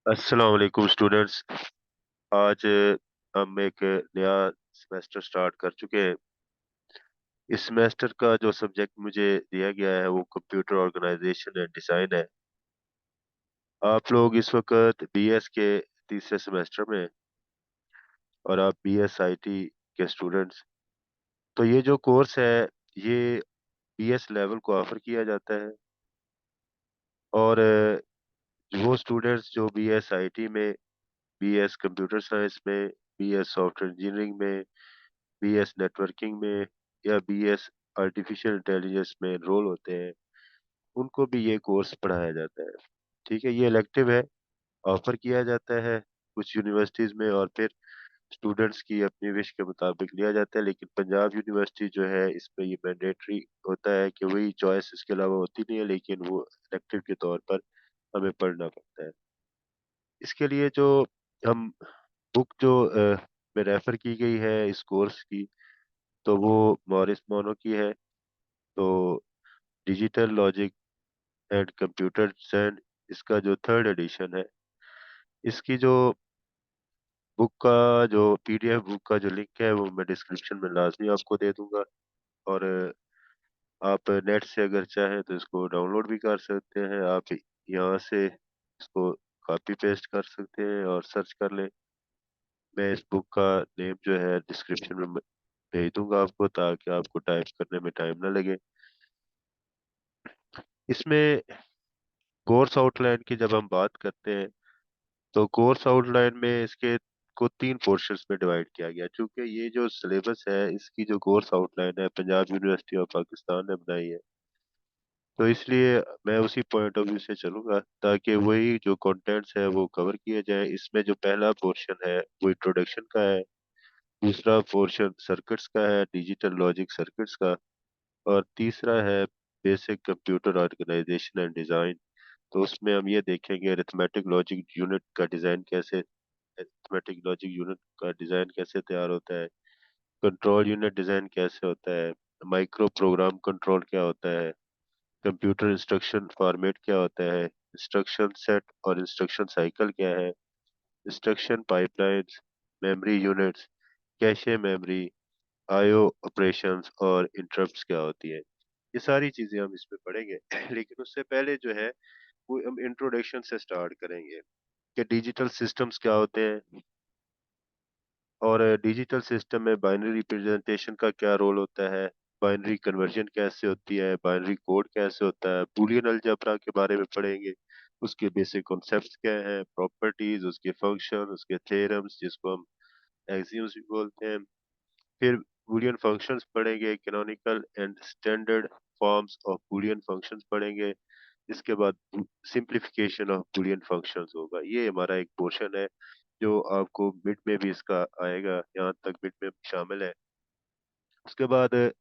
अस्सलाम वालेकुम स्टूडेंट्स। आज हम एक नया सेमेस्टर स्टार्ट कर चुके हैं। इस सेमेस्टर का जो सब्जेक्ट मुझे दिया गया है वो कंप्यूटर ऑर्गेनाइजेशन एंड डिज़ाइन है। आप लोग इस वक्त बीएस के तीसरे सेमेस्टर में हैं और आप बीएस आईटी के स्टूडेंट्स। तो ये जो कोर्स है ये बीएस लेवल को ऑफर किया जाता है और वो स्टूडेंट्स जो बीएस आईटी में, बीएस कंप्यूटर साइंस में, बीएस सॉफ्टवेयर इंजीनियरिंग में, बीएस नेटवर्किंग में या बीएस आर्टिफिशियल इंटेलिजेंस में एनरोल होते हैं, उनको भी ये कोर्स पढ़ाया जाता है। ठीक है, ये इलेक्टिव है, ऑफर किया जाता है कुछ यूनिवर्सिटीज में और फिर स्टूडेंट्स की अपनी विश के मुताबिक लिया जाता है। लेकिन पंजाब यूनिवर्सिटी जो है इसमें ये मैंडेटरी होता है कि वही चॉइस इसके अलावा होती नहीं है, लेकिन वो इलेक्टिव के तौर पर हमें पढ़ना पड़ता है। इसके लिए जो हम बुक जो में रेफर की गई है इस कोर्स की, तो वो मॉरिस मोनो की है। तो digital logic and computer design, इसका जो थर्ड एडिशन है, इसकी जो बुक का जो पीडीएफ बुक का जो लिंक है वो मैं डिस्क्रिप्शन में लाजमी आपको दे दूंगा। और आप नेट से अगर चाहें तो इसको डाउनलोड भी कर सकते हैं। आप यहाँ से इसको कॉपी पेस्ट कर सकते हैं और सर्च कर लें। मैं इस बुक का नेम जो है डिस्क्रिप्शन में भेज दूंगा आपको, ताकि आपको टाइप करने में टाइम ना लगे। इसमें कोर्स आउटलाइन की जब हम बात करते हैं तो कोर्स आउटलाइन में इसके को तीन पोर्शंस में डिवाइड किया गया। क्योंकि ये जो सिलेबस है इसकी जो कोर्स आउटलाइन है पंजाब यूनिवर्सिटी ऑफ पाकिस्तान ने बनाई है, तो इसलिए मैं उसी पॉइंट ऑफ व्यू से चलूंगा ताकि वही जो कंटेंट्स है वो कवर किए जाए। इसमें जो पहला पोर्शन है वो इंट्रोडक्शन का है, दूसरा पोर्शन सर्किट्स का है, डिजिटल लॉजिक सर्किट्स का, और तीसरा है basic computer organisation and design. तो उसमें हम ये देखेंगे अरिथमेटिक लॉजिक यूनिट का डिजाइन कैसे, अरिथमेटिक लॉजिक यूनिट का डिजाइन कैसे तैयार होता है, कंट्रोल यूनिट डिजाइन कैसे होता है, माइक्रो प्रोग्राम कंट्रोल क्या होता है, कंप्यूटर इंस्ट्रक्शन फॉर्मेट क्या होता है, इंस्ट्रक्शन सेट और इंस्ट्रक्शन साइकिल क्या है, instruction pipelines, memory units, cache memory, IO operations और इंटरप्ट्स क्या होती है। ये सारी चीजें हम इसमें पढ़ेंगे। लेकिन उससे पहले जो है वो हम इंट्रोडक्शन से स्टार्ट करेंगे कि डिजिटल सिस्टम्स क्या होते हैं और डिजिटल सिस्टम में बाइनरी रिप्रेजेंटेशन का क्या रोल होता है, बाइनरी कन्वर्जन कैसे होती है, बाइनरी कोड कैसे होता है, बूलियन अलजेब्रा के बारे में पढ़ेंगे, उसके बेसिक कॉन्सेप्ट्स क्या हैं, प्रॉपर्टीज, उसके फंक्शन, उसके थ्योरम्स जिसको हम एक्सियम्स भी बोलते हैं। फिर बूलियन फंक्शंस पढ़ेंगे, canonical and standard forms of Boolean functions पढ़ेंगे। इसके बाद सिंप्लीफिकेशन ऑफ बूलियन फंक्शंस होगा। ये हमारा एक पोर्शन है जो आपको मिड में भी इसका आएगा, यहाँ तक मिड में शामिल है। उसके बाद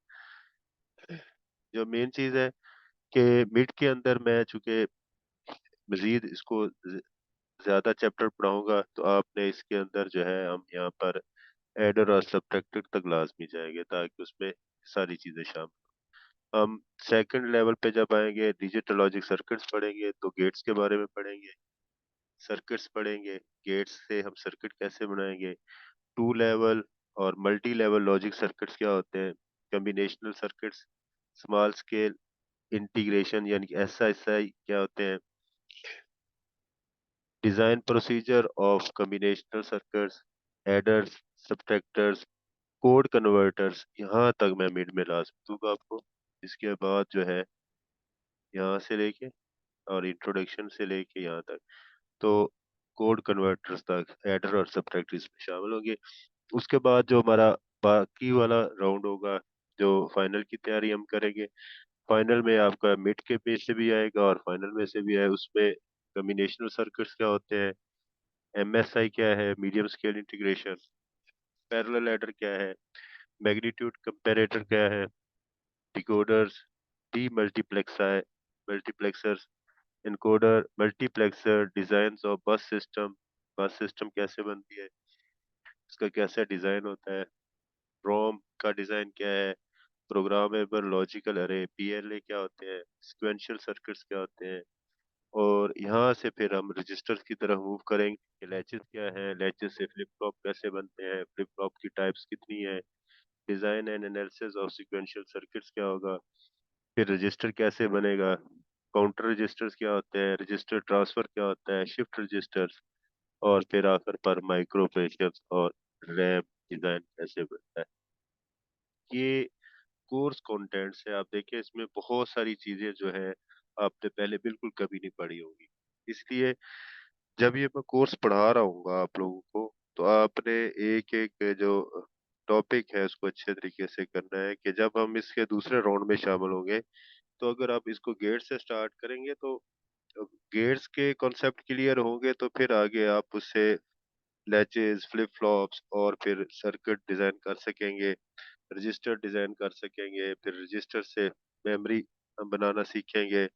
जो मेन चीज है कि मिड के अंदर मैं चूंकि मजीद इसको ज्यादा चैप्टर पढ़ाऊंगा, तो आपने इसके अंदर जो है हम यहाँ पर एडर और सब्ट्रैक्टर तक लाजमी जाएंगे ताकि उसमें सारी चीजें शामिल। हम सेकंड लेवल पे जब आएंगे डिजिटल लॉजिक सर्किट्स पढ़ेंगे, तो गेट्स के बारे में पढ़ेंगे, सर्किट्स पढ़ेंगे, गेट्स से हम सर्किट कैसे बनाएंगे, टू लेवल और मल्टी लेवल लॉजिक सर्किट्स क्या होते हैं, combinational circuits, small scale integration यानी कि एसआईएसआई क्या होते हैं, design procedure of combinational circuits, adders, subtractors, code converters, यहाँ तक मैं मिड में ला दूंगा आपको। इसके बाद जो है यहाँ से लेके और इंट्रोडक्शन से लेके यहाँ तक, तो कोड कन्वर्टर्स तक एडर और सब्ट्रैक्टर इसमें शामिल होंगे। उसके बाद जो हमारा बाकी वाला राउंड होगा, जो फाइनल की तैयारी हम करेंगे, फाइनल में आपका मिड के पेज से भी आएगा और फाइनल में से भी है। उसमें कॉम्बिनेशनल सर्किट्स क्या होते हैं, एमएसआई क्या है, medium scale integration, parallel adder क्या है, मैग्नीट्यूड कंपैरेटर क्या है, decoders, D multiplexer, multiplexers, encoder, multiplexer, design of बस सिस्टम कैसे बनती है, इसका कैसा डिजाइन होता है, रोम का डिजाइन क्या है, प्रोग्रामेबल लॉजिकल अरे पीएलए क्या होते हैं, सिक्वेंशियल सर्किट्स क्या होते हैं, और यहाँ से फिर हम रजिस्टर्स की तरफ मूव करेंगे कि लैचेस क्या है, लैचेस से फ्लिप फ्लॉप कैसे बनते हैं, फ्लिप फ्लॉप की टाइप्स कितनी है, design and analysis of sequential circuits क्या होगा, फिर रजिस्टर कैसे बनेगा, काउंटर रजिस्टर्स क्या होते हैं, रजिस्टर ट्रांसफर क्या होता है, शिफ्ट रजिस्टर्स, और फिर आखिर पर माइक्रो पेशेंस और रैम डिजाइन कैसे बनता है। ये कोर्स कंटेंट्स है, आप देखिए इसमें बहुत सारी चीजें जो है आपने पहले बिल्कुल कभी नहीं पढ़ी होगी। इसलिए जब ये मैं कोर्स पढ़ा रहा हूँ आप लोगों को, तो आपने एक एक जो टॉपिक है उसको अच्छे तरीके से करना है कि जब हम इसके दूसरे राउंड में शामिल होंगे, तो अगर आप इसको गेट से स्टार्ट करेंगे तो गेट्स के कॉन्सेप्ट क्लियर होंगे, तो फिर आगे आप उससे लैचेस, फ्लिप फ्लॉप्स और फिर सर्किट डिजाइन कर सकेंगे, रजिस्टर डिजाइन कर सकेंगे, फिर रजिस्टर से मेमोरी बनाना सीखेंगे।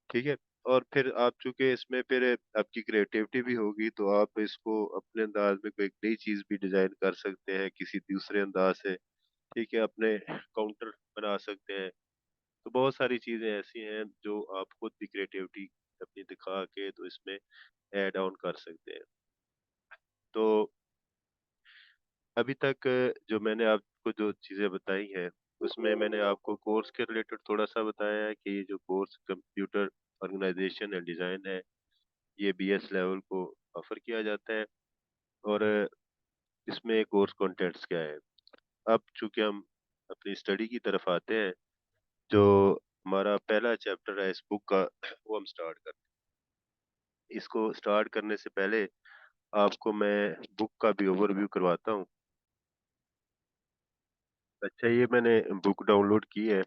ठीक है। और फिर आप चूंकि इसमें फिर आपकी क्रिएटिविटी भी होगी, तो आप इसको अपने अंदाज में कोई नई चीज भी डिजाइन कर सकते हैं किसी दूसरे अंदाज से। ठीक है, अपने काउंटर बना सकते हैं। तो बहुत सारी चीजें ऐसी हैं जो आप खुद भी क्रिएटिविटी अपनी दिखा के तो इसमें ऐड ऑन कर सकते हैं। तो अभी तक जो मैंने आपको जो चीजें बताई हैं, उसमें मैंने आपको कोर्स के रिलेटेड थोड़ा सा बताया है कि ये जो course computer organisation and design है, ये बीएस लेवल को ऑफर किया जाता है। और इसमें कोर्स कंटेंट्स क्या है। अब चूंकि हम अपनी स्टडी की तरफ आते हैं, जो हमारा पहला चैप्टर है इस बुक का, वो हम स्टार्ट करते हैं। इसको स्टार्ट करने से पहले आपको मैं बुक का भी ओवरव्यू करवाता हूँ। अच्छा, ये मैंने बुक डाउनलोड की है,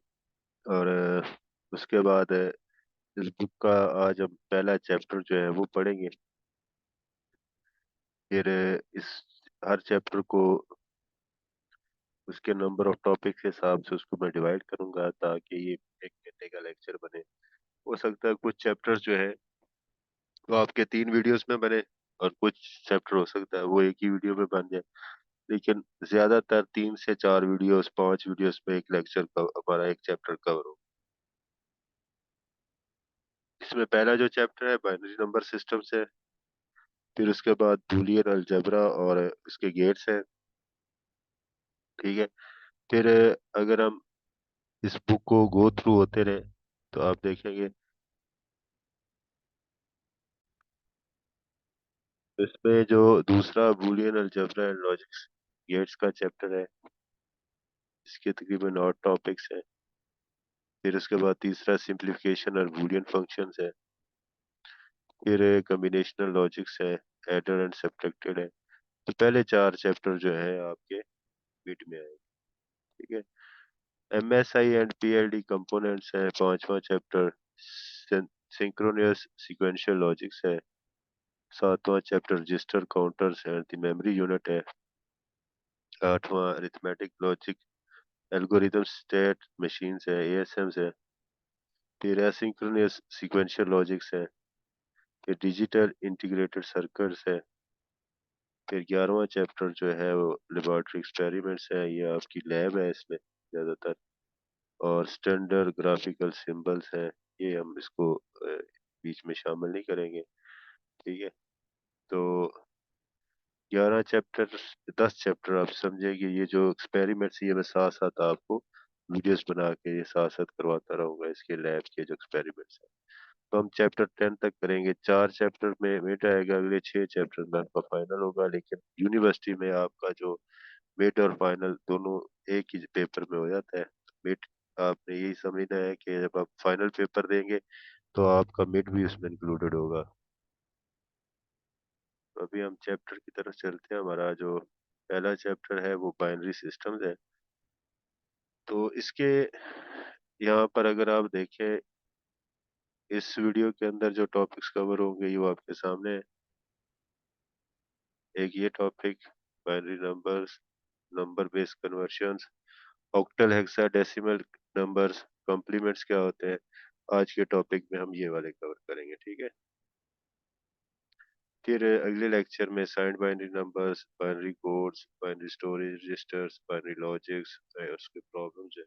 और उसके बाद इस बुक का आज हम पहला चैप्टर जो है वो पढ़ेंगे। फिर इस हर चैप्टर को उसके नंबर ऑफ टॉपिक के हिसाब से उसको मैं डिवाइड करूंगा, ताकि ये 1 घंटे का लेक्चर बने। हो सकता है कुछ चैप्टर्स जो है वो आपके 3 वीडियोस में बने, और कुछ चैप्टर हो सकता है वो एक ही वीडियो में बन जाए। लेकिन ज्यादातर 3 से 4 वीडियोस, 5 वीडियोस में एक लेक्चर का हमारा एक चैप्टर कवर हो। इसमें पहला जो चैप्टर है बाइनरी नंबर सिस्टम्स है। फिर उसके बाद बूलियन अलजेब्रा और इसके गेट्स हैं। ठीक है। फिर अगर हम इस बुक को गो थ्रू होते रहे, तो आप देखेंगे इसमें जो दूसरा Boolean algebra and logics gates का चैप्टर है, इसके तकरीबन 8 टॉपिक्स हैं। फिर उसके बाद तीसरा सिंप्लीफिकेशन और बूलियन फंक्शंस है। फिर कॉम्बिनेशनल लॉजिक्स है, एडर एंड सब्ट्रैक्टेड है। तो पहले 4 चैप्टर जो है आपके मिड में आए। ठीक है। एमएसआई एंड पीएलडी कंपोनेंट्स है, 5वां चैप्टर। सिंक्रोनियस सीक्वेंशियल लॉजिक्स है, 7वां chapter. Register counters and the memory unit है, 8वां। Arithmetic logic algorithm state machines है, एएसएम्स है। फिर एसिंक्रोनस सीक्वेंशियल लॉजिक्स है। फिर डिजिटल इंटीग्रेटेड सर्किट्स है। फिर 11वां चैप्टर जो है वो लेबोरेटरी एक्सपेरिमेंट्स है, ये आपकी लैब है इसमें ज्यादातर। और स्टैंडर्ड ग्राफिकल सिंबल्स है, ये हम इसको बीच में शामिल नहीं करेंगे। ठीक है। तो 11 चैप्टर, 10 चैप्टर आप समझे कि ये जो एक्सपेरिमेंट्स, ये मैं साथ साथ आपको वीडियोस बना के ये साथ साथ करवाता रहूंगा, इसके लैब के जो एक्सपेरिमेंट्स हैं। तो हम चैप्टर 10 तक करेंगे। 4 चैप्टर में मिड आएगा, अगले 6 चैप्टर में आपका फाइनल होगा। लेकिन यूनिवर्सिटी में आपका जो मिड और फाइनल दोनों एक ही पेपर में हो जाता है। मिड, आपने यही समझना है कि जब आप फाइनल पेपर देंगे, तो आपका मिड भी उसमें इंक्लूडेड होगा। तो अभी हम चैप्टर की तरफ चलते हैं। हमारा जो पहला चैप्टर है वो बाइनरी सिस्टम्स है। तो इसके यहाँ पर अगर आप देखें, इस वीडियो के अंदर जो टॉपिक्स कवर होंगे ये वो आपके सामने है। एक ये topic, binary numbers, number base conversions, octal hexadecimal numbers, complements क्या होते हैं, आज के टॉपिक में हम ये वाले कवर करेंगे। ठीक है। फिर अगले लेक्चर में signed binary numbers, binary codes, binary storage registers, binary logics, उसके प्रॉब्लम्स है।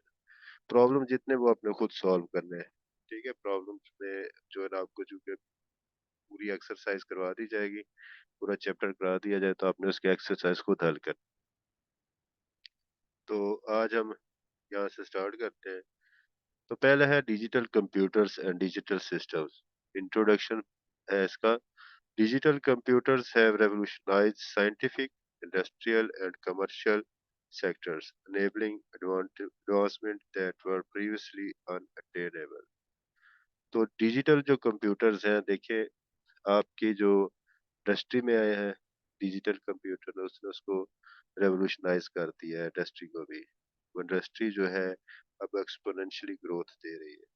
प्रॉब्लम जितने वो आपने खुद सॉल्व करने हैं। ठीक है। प्रॉब्लम्स में जो है ना आपको, चूंकि पूरी एक्सरसाइज करवा दी जाएगी, पूरा चैप्टर करा दिया जाए तो आपने उसके एक्सरसाइज खुद हल कर। तो आज हम यहाँ से स्टार्ट करते हैं। तो पहला है digital computers and digital systems. Introduction है इसका। Digital computers have revolutionized scientific, industrial, and commercial sectors, enabling advancements that were previously unattainable. तो डिजिटल जो कंप्यूटर्स हैं, देखिए आपकी जो इंडस्ट्री में आए हैं डिजिटल कंप्यूटर, उसने उसको रेवोल्यूशनाइज कर दिया है इंडस्ट्री को भी। वो इंडस्ट्री जो है अब एक्सपोनेंशियली ग्रोथ दे रही है।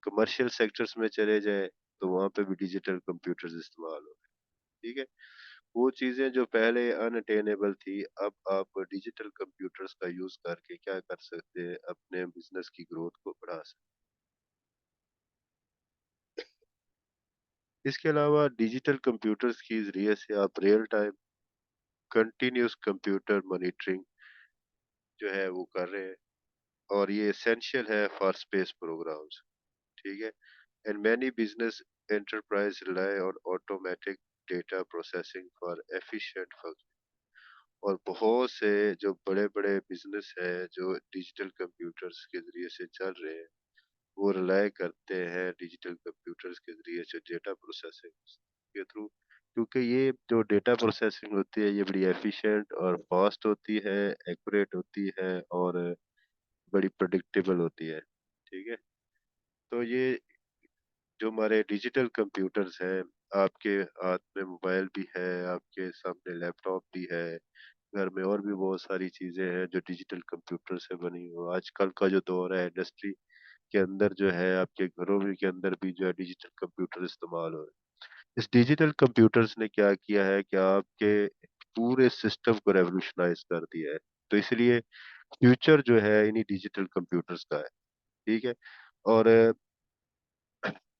कमर्शियल सेक्टर्स में चले जाए तो वहाँ पे भी डिजिटल कंप्यूटर्स इस्तेमाल हो रहे हैं। ठीक है। वो चीजें जो पहले अनअटेनेबल थी, अब आप डिजिटल कंप्यूटर्स का यूज करके क्या कर सकते हैं, अपने बिजनेस की ग्रोथ को बढ़ा सकते हैं। इसके अलावा डिजिटल कंप्यूटर्स के जरिए से आप real time continuous computer monitoring जो है वो कर रहे हैं, और ये एसेंशियल है फॉर स्पेस प्रोग्राम्स। ठीक है। And many business enterprise rely on automatic data processing for efficient function. और बहुत से जो बड़े बड़े बिजनेस हैं जो डिजिटल कंप्यूटर्स के जरिए से चल रहे हैं, वो रिलाय करते हैं डिजिटल कंप्यूटर्स के जरिए से डेटा प्रोसेसिंग के थ्रू। क्योंकि ये जो डेटा प्रोसेसिंग होती है ये बड़ी एफिशिएंट और फास्ट होती है, एक्यूरेट होती है, और बड़ी प्रेडिक्टेबल होती है। ठीक है। तो ये जो हमारे डिजिटल कंप्यूटर्स हैं, आपके हाथ में मोबाइल भी है, आपके सामने लैपटॉप भी है, घर में और भी बहुत सारी चीजें हैं जो डिजिटल कंप्यूटर से बनी हो। आजकल का जो दौर है, इंडस्ट्री के अंदर जो है, आपके घरों में के अंदर भी जो है डिजिटल कंप्यूटर इस्तेमाल हो रहे हैं। इस डिजिटल कंप्यूटर्स ने क्या किया है कि आपके पूरे सिस्टम को रेवोल्यूशनाइज कर दिया है। तो इसलिए फ्यूचर जो है इन्हीं डिजिटल कंप्यूटर्स का है। ठीक है। और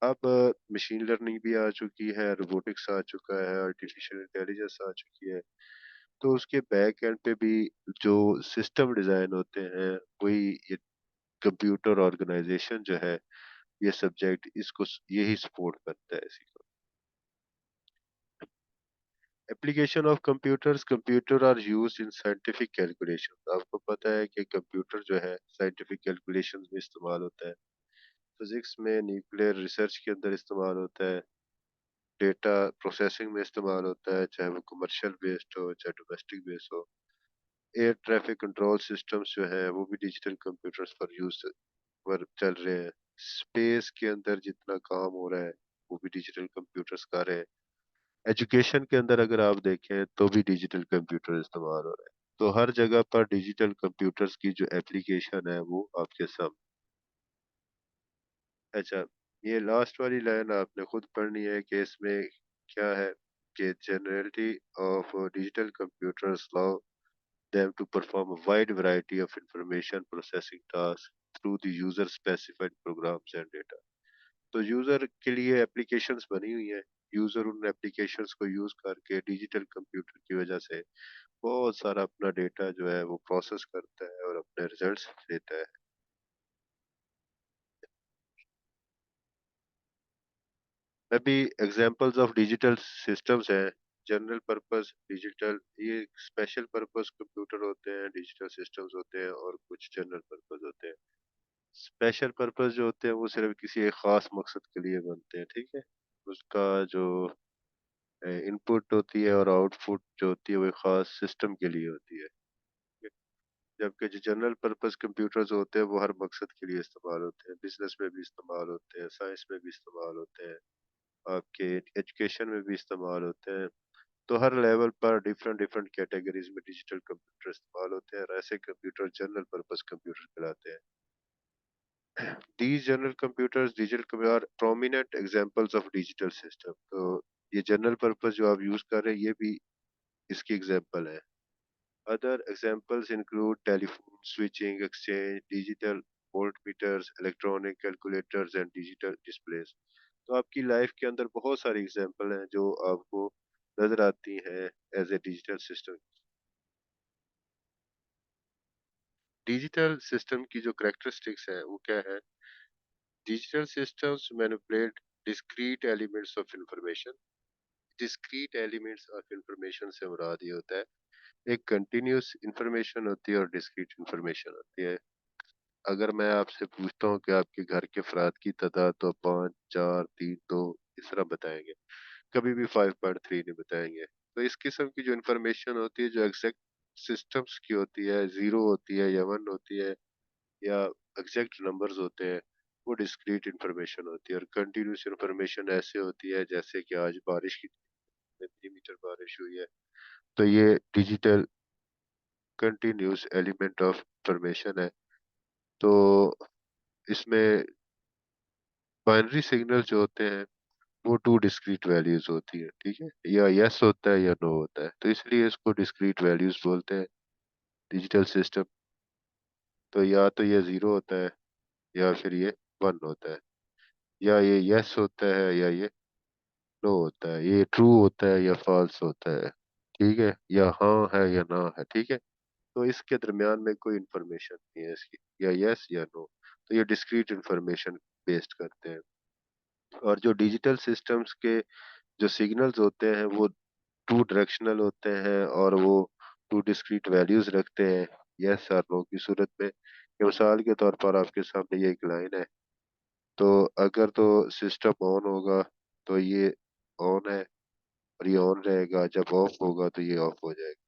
अब मशीन लर्निंग भी आ चुकी है, रोबोटिक्स आ चुका है, आर्टिफिशियल इंटेलिजेंस आ चुकी है। तो उसके बैक एंड पे भी जो सिस्टम डिजाइन होते हैं, वही ये कंप्यूटर ऑर्गेनाइजेशन जो है, ये सब्जेक्ट इसको यही सपोर्ट करता है इसी को। Application of computers. Computer are use in scientific calculation. आपको पता है कि कंप्यूटर जो है साइंटिफिक कैलकुलेशन में इस्तेमाल होता है, फिजिक्स में, न्यूक्लियर रिसर्च के अंदर इस्तेमाल होता है, डेटा प्रोसेसिंग में इस्तेमाल होता है, चाहे वो कमर्शियल बेस्ड हो चाहे डोमेस्टिक बेस्ड हो। एयर ट्रैफिक कंट्रोल सिस्टम्स जो है वो भी डिजिटल कंप्यूटर्स पर यूज पर चल रहे हैं। स्पेस के अंदर जितना काम हो रहा है वो भी डिजिटल कंप्यूटर्स कर रहे हैं। एजुकेशन के अंदर अगर आप देखें तो भी डिजिटल कंप्यूटर इस्तेमाल हो रहा है। तो हर जगह पर डिजिटल कंप्यूटर्स की जो एप्लीकेशन है वो आपके सामने। अच्छा, ये लास्ट वाली लाइन आपने खुद पढ़नी है कि इसमें क्या है कि generality of digital computers allow them to perform a wide variety of information processing tasks through the user specified programs and data। तो यूजर के लिए एप्लीकेशंस बनी हुई है। यूजर उन एप्लीकेशंस को यूज करके डिजिटल कंप्यूटर की वजह से बहुत सारा अपना डेटा जो है वो प्रोसेस करता है और अपने रिजल्ट्स देता है। अभी एग्जांपल्स ऑफ डिजिटल सिस्टम्स हैं। जनरल पर्पस डिजिटल, ये स्पेशल पर्पस कंप्यूटर होते हैं, डिजिटल सिस्टम्स होते हैं, और कुछ जनरल पर्पस होते हैं। स्पेशल पर्पस जो होते हैं वो सिर्फ किसी एक खास मकसद के लिए बनते हैं। ठीक है। उसका जो इनपुट होती है और आउटपुट जो होती है वो एक खास सिस्टम के लिए होती है। ठीक है? जबकि जो जनरल पर्पस कंप्यूटर्स होते हैं वो हर मकसद के लिए इस्तेमाल होते हैं। बिजनेस में भी इस्तेमाल होते हैं, साइंस में भी इस्तेमाल होते हैं, आपके एजुकेशन में भी इस्तेमाल होते हैं। तो हर लेवल पर डिफरेंट डिफरेंट कैटेगरीज में डिजिटल कंप्यूटर इस्तेमाल होते हैं, और ऐसे कंप्यूटर जनरल पर्पस कंप्यूटर कहलाते हैं। These general computers, digital are prominent examples of digital system। तो ये जनरल पर्पस जो आप यूज कर रहे हैं ये भी इसकी एग्जांपल है। Other examples include telephone, switching, exchange, digital voltmeters, electronic calculators and digital displays. तो आपकी लाइफ के अंदर बहुत सारी एग्जांपल हैं जो आपको नजर आती हैं as a digital system. Digital system की जो करेक्टरिस्टिक्स है वो क्या है? Digital systems manipulate discrete elements of information. Discrete elements of information से मुराद ये होता है, एक कंटिन्यूस इंफॉर्मेशन होती है और डिस्क्रीट इंफॉर्मेशन होती है। अगर मैं आपसे पूछता हूँ कि आपके घर के अफराद की तादाद, तो 5, 4, 3, 2 इस तरह बताएंगे, कभी भी 5.3 नहीं बताएंगे। तो इस किस्म की जो इंफॉर्मेशन होती है, जो एग्जैक्ट सिस्टम्स की होती है, जीरो होती है या वन होती है, या एग्जैक्ट नंबर्स होते हैं, वो डिस्क्रीट इंफॉर्मेशन होती है। और कंटिन्यूस इंफॉर्मेशन ऐसे होती है जैसे कि आज बारिश की मिलीमीटर बारिश हुई है, तो ये digital continuous element of information है। तो इसमें बाइनरी सिग्नल जो होते हैं वो टू डिस्क्रीट वैल्यूज होती है, ठीक है, या यस होता है या नो होता है, तो इसलिए इसको डिस्क्रीट वैल्यूज बोलते हैं डिजिटल सिस्टम। तो या तो ये जीरो होता है, या फिर ये वन होता है, या ये यस होता है या ये नो होता है, ये ट्रू होता है या फॉल्स होता है, ठीक है, या हाँ है या ना है, ठीक है। तो इसके दरमियान में कोई इंफॉर्मेशन नहीं है इसकी, या यस या नो। तो ये डिस्क्रीट इंफॉर्मेशन बेस्ड करते हैं। और जो डिजिटल सिस्टम्स के जो सिग्नल्स होते हैं वो टू डायरेक्शनल होते हैं, और वो टू डिस्क्रीट वैल्यूज रखते हैं यस और नो की सूरत में। कि मिसाल के तौर पर आपके सामने ये एक लाइन है, तो अगर तो सिस्टम ऑन होगा तो ये ऑन है, और ये ऑन रहेगा, जब ऑफ होगा तो ये ऑफ हो जाएगा।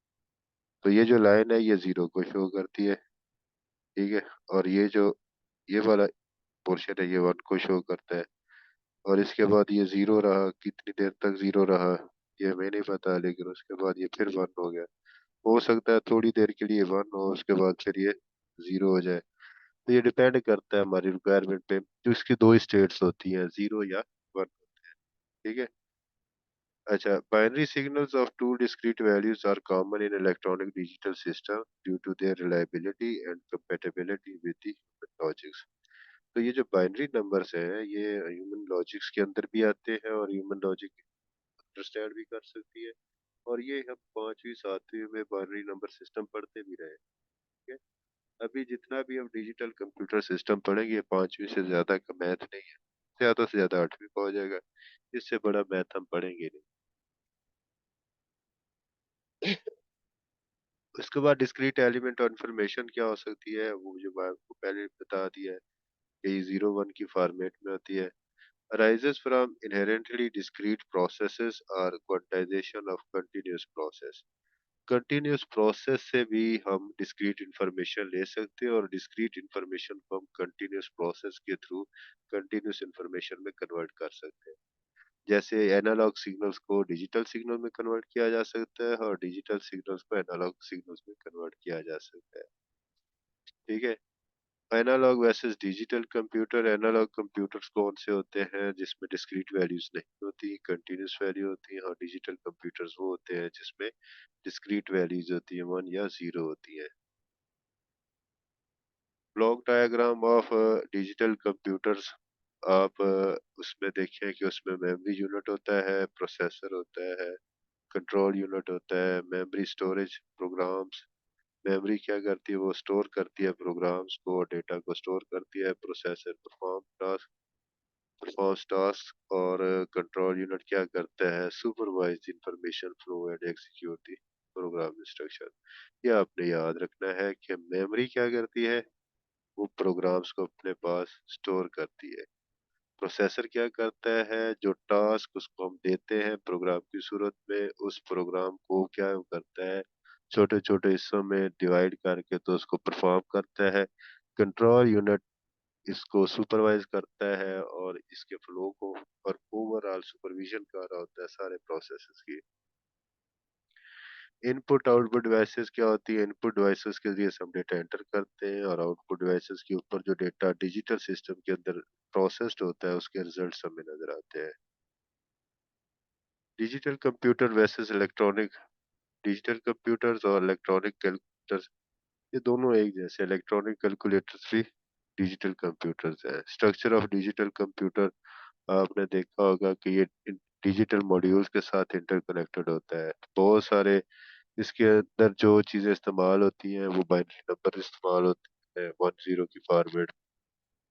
तो ये जो लाइन है ये जीरो को शो करती है, ठीक है, और ये जो ये वाला पोर्शन है ये वन को शो करता है। और इसके बाद ये जीरो रहा, कितनी देर तक जीरो रहा ये हमें नहीं पता, लेकिन उसके बाद ये फिर वन हो गया। हो सकता है थोड़ी देर के लिए वन हो, उसके बाद फिर ये जीरो हो जाए। तो ये डिपेंड करता है हमारी रिक्वायरमेंट पे। जो इसकी दो स्टेट्स होती हैं, जीरो या वन, ठीक है। अच्छा, binary signals of two discrete values are common in electronic digital system due to their reliability and compatibility with the human logics। तो ये जो बाइनरी नंबर्स हैं ये ह्यूमन लॉजिक्स के अंदर भी आते हैं, और ह्यूमन लॉजिक अंडरस्टैंड भी कर सकती है। और ये हम 5वीं 7वीं में बाइनरी नंबर सिस्टम पढ़ते भी रहे, ठीक है। अभी जितना भी हम डिजिटल कंप्यूटर सिस्टम पढ़ेंगे, ये 5वीं से ज्यादा का मैथ नहीं है, ज्यादा से ज्यादा 8वीं का हो जाएगा। इससे बड़ा मैथ हम पढ़ेंगे नहीं। उसके बाद डिस्क्रीट एलिमेंट और इंफॉर्मेशन क्या हो सकती है, वो जो मैं आपको पहले बता दिया है कि जीरो वन की फॉर्मेट में होती है। arises from inherently discrete processes or quantization of continuous process। continuous process से भी हम discrete information ले सकते हैं, और discrete information को हम continuous process के थ्रू continuous information में convert कर सकते हैं। जैसे एनालॉग सिग्नल्स को डिजिटल सिग्नल में कन्वर्ट किया जा सकता है, और डिजिटल सिग्नल्स को एनालॉग सिग्नल्स में कन्वर्ट किया जा सकता है, ठीक है। Analogue versus digital computer. Analogue computers कौन से होते हैं जिसमें डिस्क्रीट वैल्यूज नहीं होती, कंटीन्यूअस वैल्यू होती है, और डिजिटल कंप्यूटर्स वो होते हैं जिसमें डिस्क्रीट वैल्यूज होती है, वन या जीरो होती है। Block diagram of digital computers. आप उसमें देखिए कि उसमें मेमोरी यूनिट होता है, प्रोसेसर होता है, कंट्रोल यूनिट होता है, मेमोरी स्टोरेज प्रोग्राम्स। मेमोरी क्या करती है, वो स्टोर करती है प्रोग्राम्स को, डेटा को स्टोर करती है। प्रोसेसर परफॉर्म्स टास्क, और कंट्रोल यूनिट क्या करता है, supervise information flow and execute the programme instruction. ये आपने याद रखना है कि मेमोरी क्या करती है, वो प्रोग्राम्स को अपने पास स्टोर करती है। प्रोसेसर क्या करता है, जो टास्क उसको हम देते हैं प्रोग्राम की सूरत में, उस प्रोग्राम को क्या करता है, छोटे छोटे हिस्सों में डिवाइड करके तो उसको परफॉर्म करता है। कंट्रोल यूनिट इसको सुपरवाइज करता है, और इसके फ्लो को और ओवरऑल सुपरविजन कर रहा होता है सारे प्रोसेसेस की। इनपुट आउटपुट डिवाइसेस क्या होती है, इनपुट डिवाइसेस के जरिए हम डेटा एंटर करते हैं, और आउटपुट डिवाइसेस के ऊपर जो डेटा डिजिटल सिस्टम के अंदर प्रोसेस्ड होता है उसके रिजल्ट्स हमें नजर आते हैं। Digital computer versus electronic. Digital computers और इलेक्ट्रॉनिक कैलकुलेटर्स ये दोनों एक जैसे। इलेक्ट्रॉनिक कैलकुलेटर्स भी डिजिटल कंप्यूटर्स हैं। स्ट्रक्चर ऑफ डिजिटल कंप्यूटर, आपने देखा होगा कि ये डिजिटल मॉड्यूल्स के साथ इंटरकनेक्टेड होता है। बहुत सारे इसके अंदर जो चीजें इस्तेमाल होती हैं वो बाइनरी नंबर इस्तेमाल होते हैं, वन जीरो की फॉर्मेट,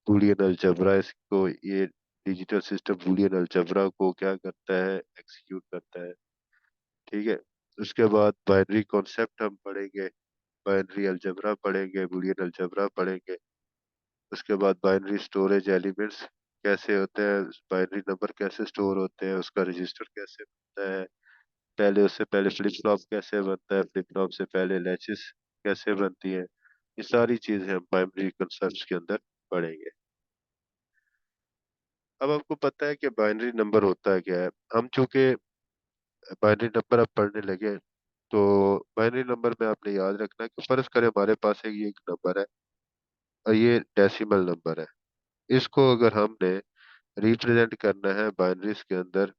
बूलियन अलजेब्रा इसको ये डिजिटल सिस्टम बूलियन अलजेब्रा को क्या करता है, एग्जीक्यूट करता है। ठीक है। उसके बाद बाइनरी कॉन्सेप्ट हम पढ़ेंगे, बाइनरी अलजेब्रा पढ़ेंगे, बूलियन अलजेब्रा पढ़ेंगे। उसके बाद बाइनरी स्टोरेज एलिमेंट्स कैसे होते हैं, बाइनरी नंबर कैसे स्टोर होते हैं, उसका रजिस्टर कैसे बनता है, पहले उससे पहले फ्लिप फ्लॉप कैसे बनता है, फ्लिप फ्लॉप से पहले लैचेस कैसे बनती है, ये सारी चीजें हम बाइनरी कंसेप्ट के अंदर पढ़ेंगे। अब आपको पता है कि बाइनरी नंबर होता है क्या है। हम चूंकि बाइनरी नंबर अब पढ़ने लगे, तो बाइनरी नंबर में आपने याद रखना है कि फर्ज करें हमारे पास एक ये एक नंबर है और ये डेसिमल नंबर है। इसको अगर हमने रिप्रेजेंट करना है बाइनरीज के अंदर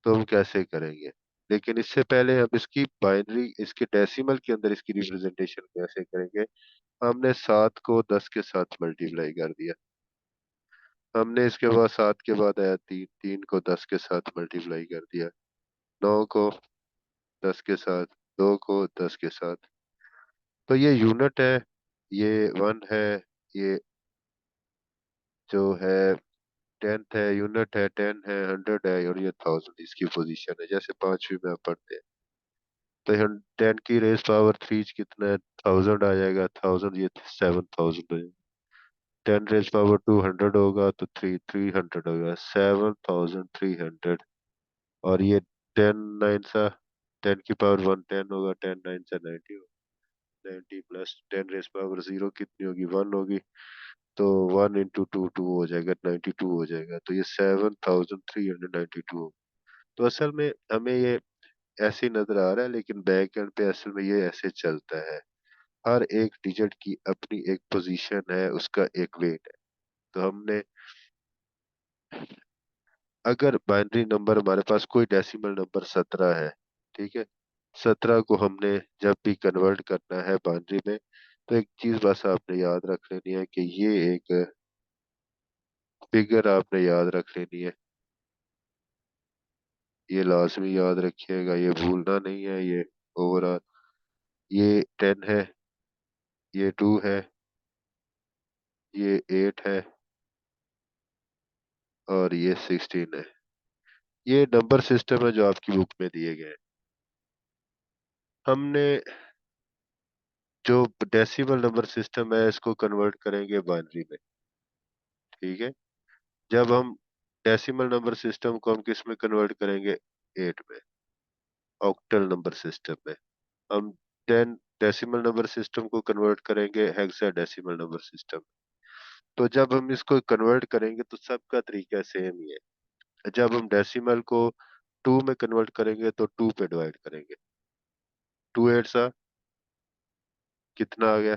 तो हम कैसे करेंगे। लेकिन इससे पहले हम इसकी बाइनरी, इसके डेसिमल के अंदर इसकी रिप्रेजेंटेशन कैसे करेंगे। हमने 7 को 10 के साथ मल्टीप्लाई कर दिया। हमने इसके बाद 7 के बाद आया 3, 3 को 10 के साथ मल्टीप्लाई कर दिया। 9 को 10 के साथ, 2 को 10 के साथ। तो ये यूनिट है, ये 1 है, ये जो है 10th है, यूनिट है, 10 है, 100 है और ये 1000 इसकी पोजीशन है, जैसे पांचवी में आप पढ़ते हैं। तो 10 की रेस पावर 3 कितना है, 1000 आ जाएगा, 1000 ये 7000 है। 10 रेस पावर 200 होगा तो 300 होगा, 7300। और ये 10 9 सा, 10 की पावर 110 होगा, 10 9 सा 90 होगा। 90 प्लस 10 रेस पावर 0 कितनी होगी, 1 होगी। तो 1 इंटू टू टू हो जाएगा, 92 हो जाएगा। तो ये 7392। तो असल में हमें ये ऐसे ही नजर आ रहा है, लेकिन बैक एंड पे असल में ये ऐसे चलता है। हर एक डिजिट की अपनी एक पोजीशन है, उसका एक वेट है। तो हमने, अगर बाइनरी नंबर हमारे पास कोई डेसिमल नंबर 17 है, ठीक है, 17 को हमने जब भी कन्वर्ट करना है बाइनरी में, तो एक चीज बस आपने याद रख लेनी है कि ये एक फिगर आपने याद रख लेनी है। ये लाजमी याद रखिएगा, ये भूलना नहीं है। ये ओवरऑल ये 10 है, ये 2 है, ये 8 है और ये 16 है। ये नंबर सिस्टम है जो आपकी बुक में दिए गए हैं। हमने जो डेसिमल नंबर सिस्टम है इसको कन्वर्ट करेंगे बाइनरी में। ठीक है। जब हम डेसिमल नंबर सिस्टम को हम किस में कन्वर्ट करेंगे, 8 में, ऑक्टल नंबर सिस्टम में। हम 10 डेसिमल नंबर सिस्टम को कन्वर्ट करेंगे हेक्साडेसिमल नंबर सिस्टम। तो जब हम इसको कन्वर्ट करेंगे तो सबका तरीका सेम ही है। जब हम डेसिमल को 2 में कन्वर्ट करेंगे तो 2 पे डिवाइड करेंगे। 2 8 सा कितना आ गया,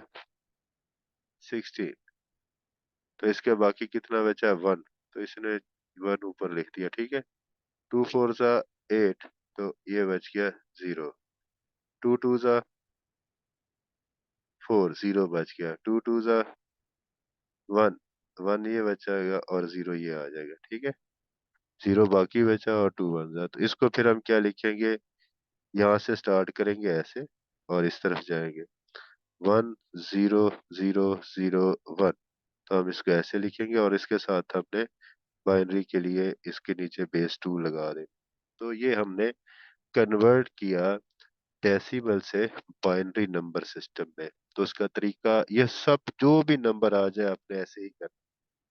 16। तो इसके बाकी कितना बचा है, 1। तो इसने 1 ऊपर लिख दिया, ठीक है। 2 4 सा 8, तो ये बच गया 0। 2 2 सा 4, 0 बच गया। 2 2 सा 1, 1 ये बचाएगा और 0 ये आ जाएगा, ठीक है। 0 बाकी बचा और 2 1 सा। तो इसको फिर हम क्या लिखेंगे, यहाँ से स्टार्ट करेंगे ऐसे और इस तरफ जाएंगे। 1 0 0 0 1। तो हम इसको ऐसे लिखेंगे और इसके साथ हमने बाइनरी के लिए इसके नीचे बेस 2 लगा दें। तो ये हमने कन्वर्ट किया डेसिमल से बाइनरी नंबर सिस्टम में। तो उसका तरीका, ये सब जो भी नंबर आ जाए आपने ऐसे ही करना।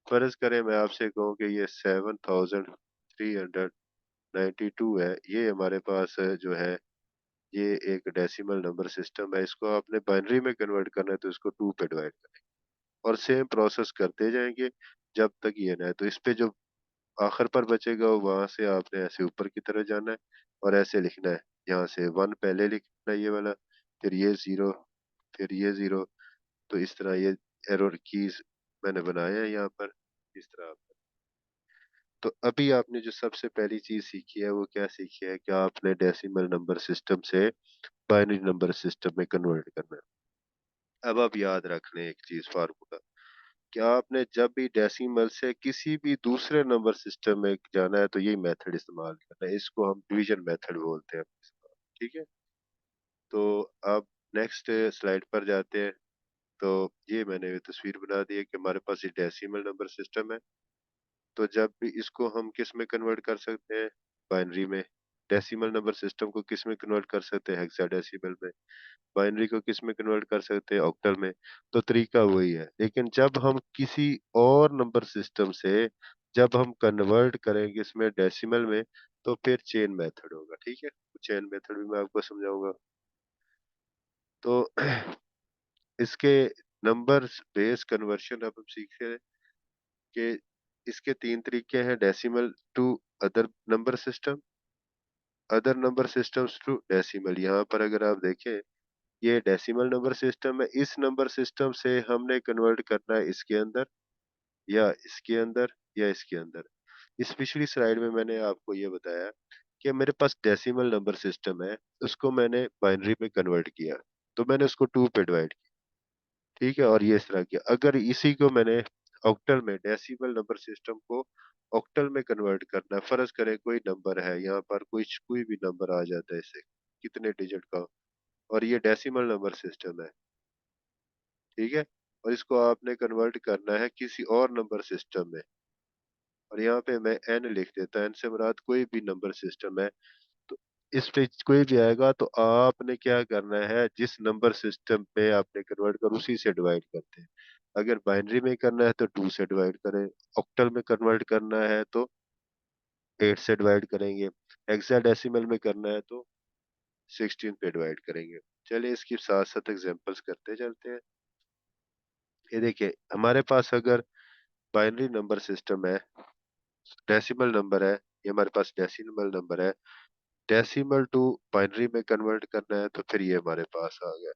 फर्ज करें मैं आपसे कहूँ कि ये 7392 है, ये हमारे पास जो है ये एक डेसिमल नंबर सिस्टम है। इसको आपने बाइनरी में कन्वर्ट करना है तो इसको 2 पे डिवाइड करें और सेम प्रोसेस करते जाएंगे जब तक ये ना है। तो इस पे जो आखिर पर बचेगा वहां से आपने ऐसे ऊपर की तरफ जाना है और ऐसे लिखना है। यहाँ से 1 पहले लिखना है, ये वाला, फिर ये 0, फिर ये 0। तो इस तरह ये एरर कीज मैंने बनाया है यहाँ पर, इस तरह आप। तो अभी आपने जो सबसे पहली चीज सीखी है वो क्या सीखी है कि आपने डेसिमल नंबर सिस्टम से बाइनरी नंबर सिस्टम में कन्वर्ट करना है। अब आप याद रख लें एक चीज, फार्मूला, कि आपने जब भी डेसिमल से किसी भी दूसरे नंबर सिस्टम में जाना है तो यही मेथड इस्तेमाल करना है। इसको हम डिवीजन मेथड बोलते हैं। ठीक है। तो अब नेक्स्ट स्लाइड पर जाते हैं। तो ये मैंने तस्वीर बना दी है कि हमारे पास ये डेसिमल नंबर सिस्टम है। तो जब भी इसको हम किस में कन्वर्ट कर सकते हैं, बाइनरी में। डेसिमल नंबर सिस्टम को किस में कन्वर्ट कर सकते हैं, हेक्साडेसिमल में। बाइनरी को किस में कन्वर्ट कर सकते हैं, ऑक्टल में। तो तरीका वही है, लेकिन जब हम किसी और नंबर सिस्टम से जब हम कन्वर्ट करेंगे इसमें डेसिमल में, तो फिर चेन मेथड होगा। ठीक है, चेन मेथड भी मैं आपको समझाऊंगा। तो इसके नंबर बेस कन्वर्शन अब हम सीखते हैं कि इसके तीन तरीके हैं, decimal to other number system, other number systems to decimal. यहाँ पर अगर आप देखें, ये डेसिमल नंबर सिस्टम है, इस नंबर सिस्टम से हमने कन्वर्ट करना है इसके अंदर, या इसके अंदर, या इसके अंदर। इस पिछली स्लाइड में मैंने आपको ये बताया कि मेरे पास डेसिमल नंबर सिस्टम है, उसको मैंने बाइनरी में कन्वर्ट किया, तो मैंने उसको टू पे डिवाइड किया। ठीक है, और ये इस तरह किया। अगर इसी को मैंने ऑक्टल में, डेसिमल नंबर सिस्टम को ऑक्टल में कन्वर्ट करना है, फर्ज करें कोई नंबर है यहाँ पर, कोई भी नंबर आ जाता है इसे, कितने डिजिट का, और ये डेसिमल नंबर सिस्टम है। ठीक है, और इसको आपने कन्वर्ट करना है किसी और नंबर सिस्टम में, और यहाँ पे मैं एन लिख देता, एन से मुराद कोई भी नंबर सिस्टम है। तो इस पे कोई भी आएगा तो आपने क्या करना है, जिस नंबर सिस्टम पे आपने कन्वर्ट कर उसी से डिवाइड करते हैं। अगर बाइनरी में करना है तो टू से डिवाइड करें, ऑक्टल में कन्वर्ट करना है तो एट से डिवाइड करेंगे, हेक्साडेसिमल में करना है तो 16 पे डिवाइड करेंगे। चलिए इसकी साथ साथ एग्जांपल्स करते चलते हैं। ये देखिए, हमारे पास अगर बाइनरी नंबर सिस्टम है, डेसिमल नंबर है, ये हमारे पास डेसिमल नंबर है, डेसिमल टू बाइनरी में कन्वर्ट करना है, तो फिर ये हमारे पास आ गया,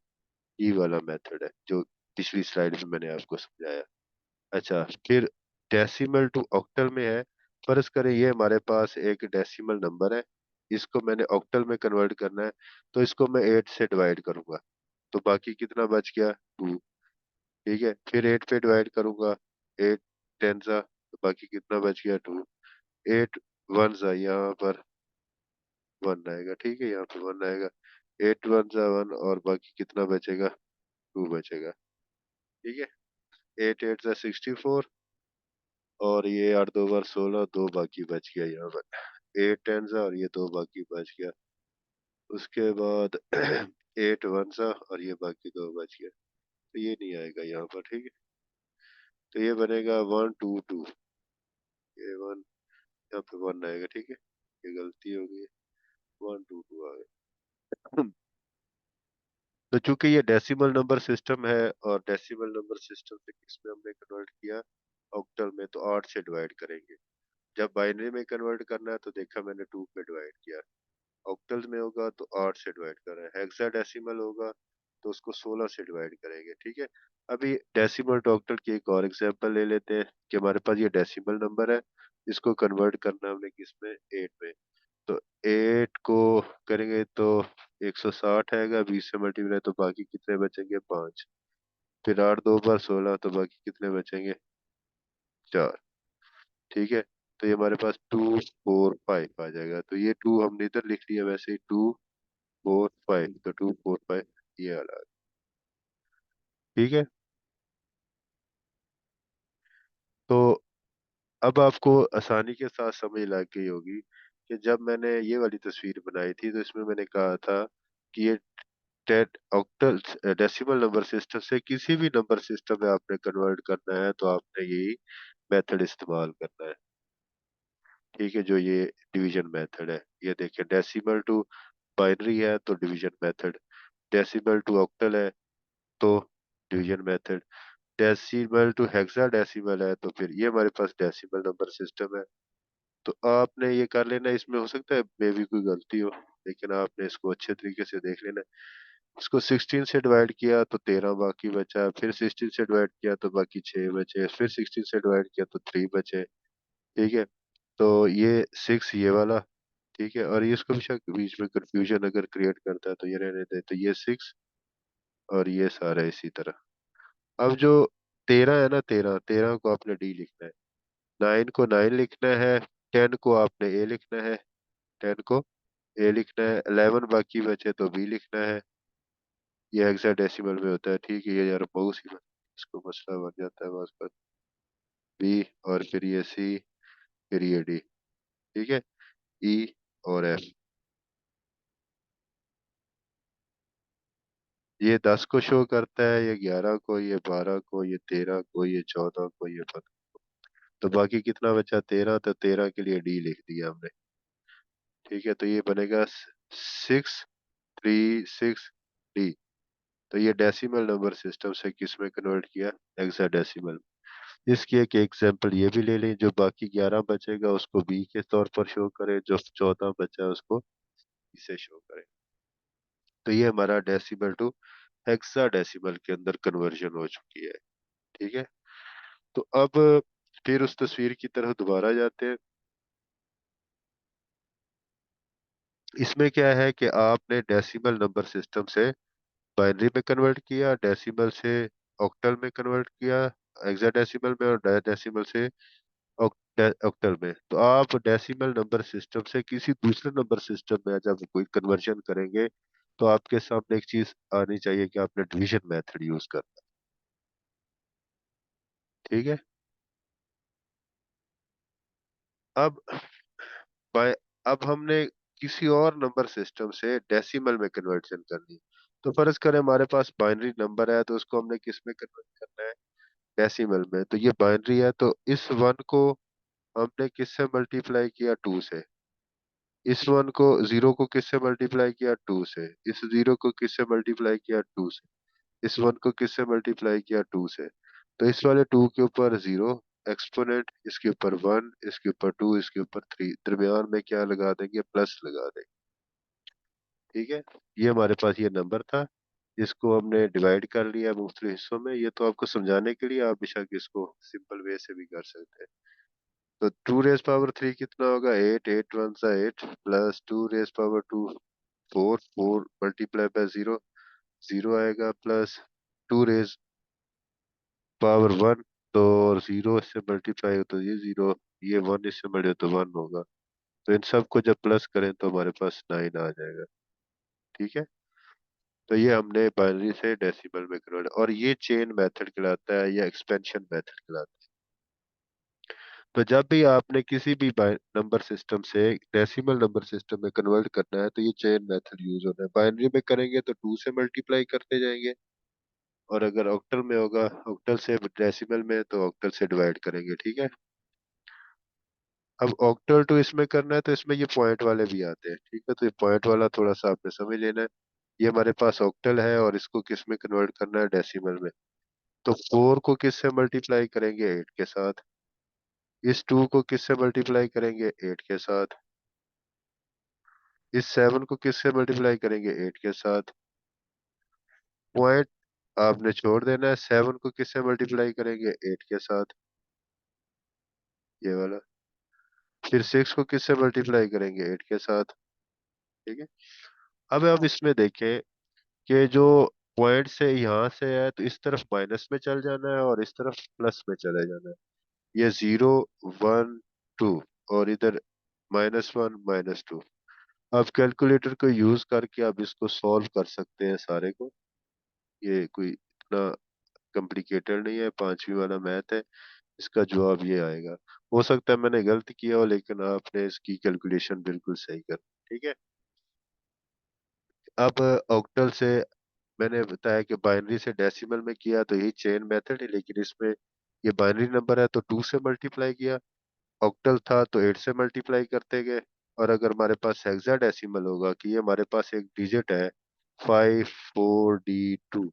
ये वाला मेथड है जो पिछली स्लाइड में मैंने आपको समझाया। अच्छा, फिर डेसिमल टू ऑक्टल में है। फर्ज करें ये हमारे पास एक डेसिमल नंबर है, इसको मैंने ऑक्टल में कन्वर्ट करना है, तो इसको मैं 8 से डिवाइड करूंगा, तो बाकी कितना बच गया, 2। ठीक है, फिर 8 पे डिवाइड करूंगा, 8 10 सा, तो बाकी कितना बच गया, 2। 8 1 सा, यहाँ पर 1 आएगा। ठीक है, यहाँ पे 1 आएगा। 8 1 सा 1, और बाकी कितना बचेगा, 2 बचेगा। ठीक है, 8 8 सा 64, और ये 8 2 बार 16, 2 बाकी बच गया यहाँ पर। 8 10 सा, और ये 2 बाकी बच गया। उसके बाद 8 1 सा, और ये बाकी 2 बच गया, तो ये नहीं आएगा यहाँ पर। ठीक है, तो ये बनेगा 1 2 2, ये 1, यहाँ पे 1 आएगा। ठीक है, ये गलती हो गई, 1 2 2 आ गया। तो चूंकि ये डेसिमल नंबर सिस्टम है, और डेसिमल नंबर सिस्टम से किस में हमने कन्वर्ट किया, ऑक्टल में, तो 8 से डिवाइड करेंगे। जब बाइनरी में कन्वर्ट करना है तो देखा मैंने 2 पे डिवाइड किया, ऑक्टल में होगा तो 8 से डिवाइड कर रहे हैं, हेक्साडेसिमल होगा तो उसको 16 से डिवाइड करेंगे। ठीक है, अभी डेसिमल टू ऑक्टल की एक और एग्जांपल ले लेते हैं कि हमारे पास ये डेसिमल नंबर है, इसको कन्वर्ट करना है हमने किस में, 8 में। तो 8 को करेंगे तो 160 आएगा, 20 से मल्टीप्लाई, तो बाकी कितने बचेंगे, 5। फिर 8 2 बार 16, तो बाकी कितने बचेंगे, 4। ठीक है, तो ये हमारे पास 2 4 5 आ जाएगा। तो ये 2 हमने इधर लिख लिया, वैसे ही 2 4 5, तो 2 4 5 ये वाला। ठीक है, तो अब आपको आसानी के साथ समझ लग गई होगी कि जब मैंने ये वाली तस्वीर बनाई थी तो इसमें मैंने कहा था कि ये टेट ऑक्टल डेसिमल नंबर सिस्टम से किसी भी नंबर सिस्टम में आपने कन्वर्ट करना है तो आपने यही मेथड इस्तेमाल करना है। ठीक है, जो ये डिवीजन मेथड है, ये देखिए, डेसिमल टू बाइनरी है तो division method, decimal to octal है तो division method, decimal to hexadecimal है तो फिर ये हमारे पास डेसिमल नंबर सिस्टम है। तो आपने ये कर लेना, इसमें हो सकता है मे भी कोई गलती हो, लेकिन आपने इसको अच्छे तरीके से देख लेना। इसको 16 से डिवाइड किया तो 13 बाकी बचा, फिर 16 से डिवाइड किया तो बाकी 6 बचे, फिर 16 से डिवाइड किया तो 3 बचे। ठीक है, तो ये 6 ये वाला। ठीक है, और ये इसको बीच में कंफ्यूजन अगर क्रिएट करता है तो ये रहने दे, तो ये 6, और ये सारा इसी तरह। अब जो 13 है ना, 13 13 को आपने डी लिखना है, 9 को 9 लिखना है, 10 को आपने ए लिखना है, 10 को ए लिखना है, 11 बाकी बचे तो बी लिखना है। ये हेक्साडेसिमल में होता है। ठीक है, ये यार बहुत सी इसको मसला बन जाता है बस पर। बी, और फिर ये सी, फिर ये डी। ठीक है, ई और एफ। ये 10 को शो करता है, ये 11 को, ये 12 को, ये 13 को, ये 14 को, ये 15। तो बाकी कितना बचा? 13। तो 13 के लिए डी लिख दिया हमने। ठीक है, तो ये बनेगा 6 3 6 डी। तो ये डेसिमल नंबर सिस्टम से किस में कन्वर्ट किया? हेक्साडेसिमल। इसकी एक एग्जांपल ये भी ले लें, जो बाकी 11 बचेगा उसको बी के तौर पर शो करें, जो 14 बचा है उसको इसे शो करें। तो ये हमारा डेसिमल टू हेक्साडेसिमल के अंदर कन्वर्जन हो चुकी है। ठीक है, तो अब फिर उस तस्वीर की तरफ दोबारा जाते हैं। इसमें क्या है कि आपने डेसिमल नंबर सिस्टम से बाइनरी में कन्वर्ट किया, डेसिमल से ऑक्टल में कन्वर्ट किया, हेक्साडेसिमल में, और डेसिमल से ऑक्टल में। तो आप डेसिमल नंबर सिस्टम से किसी दूसरे नंबर सिस्टम में जब कोई कन्वर्जन करेंगे तो आपके सामने एक चीज आनी चाहिए कि आपने डिवीजन मेथड यूज करना। ठीक है, अब बाय अब हमने किसी और नंबर सिस्टम से डेसिमल में कन्वर्जन करनी। तो फर्ज करें हमारे पास बाइनरी नंबर है, तो उसको हमने किस में कन्वर्ट करना है? डेसिमल में। तो ये बाइनरी है, तो इस वन को हमने किससे मल्टीप्लाई किया? 2 से। इस वन को, जीरो को किससे मल्टीप्लाई किया? 2 से। इस जीरो को किससे मल्टीप्लाई किया? 2 से। इस वन को किससे मल्टीप्लाई किया? 2 से। तो इस वाले 2 के ऊपर जीरो एक्सपोनेंट, इसके ऊपर 1, इसके ऊपर 2, इसके ऊपर 3, दरमियान में क्या लगा देंगे? प्लस लगा देंगे। ठीक है, ये हमारे पास ये नंबर था, इसको हमने डिवाइड कर लिया मुख्तलिफ हिस्सों में। ये तो आपको समझाने के लिए, आप बेशक इसको सिंपल वे से भी कर सकते हैं। तो 2 रेज पावर 3 कितना होगा? 8, 8 वन सा 8, plus 2 raise power 2 4, 4 multiply by zero, zero आएगा, प्लस 2 रेज पावर 1। तो जीरो इससे मल्टीप्लाई हो तो ये जीरो, ये वन इससे मल्टीप्लाई तो वन होगा। तो इन सब को जब प्लस करें तो हमारे पास 9 आ जाएगा। ठीक है, तो ये हमने बाइनरी से डेसिमल में कन्वर्ट, और ये चेन मेथड कहलाता है या एक्सपेंशन मेथड कहलाता है। तो जब भी आपने किसी भी नंबर सिस्टम से डेसिमल नंबर सिस्टम में कन्वर्ट करना है तो ये चेन मेथड यूज होना है। बाइनरी में करेंगे तो 2 से मल्टीप्लाई करते जाएंगे, और अगर ऑक्टल में होगा, ऑक्टल से डेसिमल में, तो ऑक्टल से डिवाइड करेंगे। ठीक है, अब ऑक्टल टू इसमें करना है तो इसमें ये पॉइंट वाले भी आते हैं। ठीक है, तो ये पॉइंट वाला थोड़ा सा आपने समझ लेना है। ये हमारे पास ऑक्टल है और इसको किस में कन्वर्ट करना है? डेसिमल में। तो 4 को किससे मल्टीप्लाई करेंगे? 8 के साथ। इस 2 को किससे मल्टीप्लाई करेंगे? 8 के साथ। इस 7 को किससे मल्टीप्लाई करेंगे? 8 के साथ। पॉइंट आपने छोड़ देना है, 7 को किससे मल्टीप्लाई करेंगे? 8 के साथ, ये वाला। फिर 6 को किससे मल्टीप्लाई करेंगे? 8 के साथ। ठीक है, अब हम इसमें देखें कि जो पॉइंट से यहाँ से है तो इस तरफ माइनस में चल जाना है और इस तरफ प्लस में चले जाना है। ये 0 1 2, और इधर -1 -2। अब कैलकुलेटर को यूज करके आप इसको सॉल्व कर सकते हैं सारे को। ये कोई इतना कॉम्प्लिकेटेड नहीं है, पांचवी वाला मैथ है। इसका जवाब ये आएगा। हो सकता है मैंने गलत किया हो, लेकिन आपने इसकी कैलकुलेशन बिल्कुल सही कर। ठीक है, अब ऑक्टल से मैंने बताया कि बाइनरी से डेसिमल में किया तो यही चेन मेथड है, लेकिन इसमें ये बाइनरी नंबर है तो 2 से मल्टीप्लाई किया। ऑक्टल था तो 8 से मल्टीप्लाई करते गए। और अगर हमारे पास हेक्साडेसिमल होगा कि ये हमारे पास एक डिजिट है 54D2,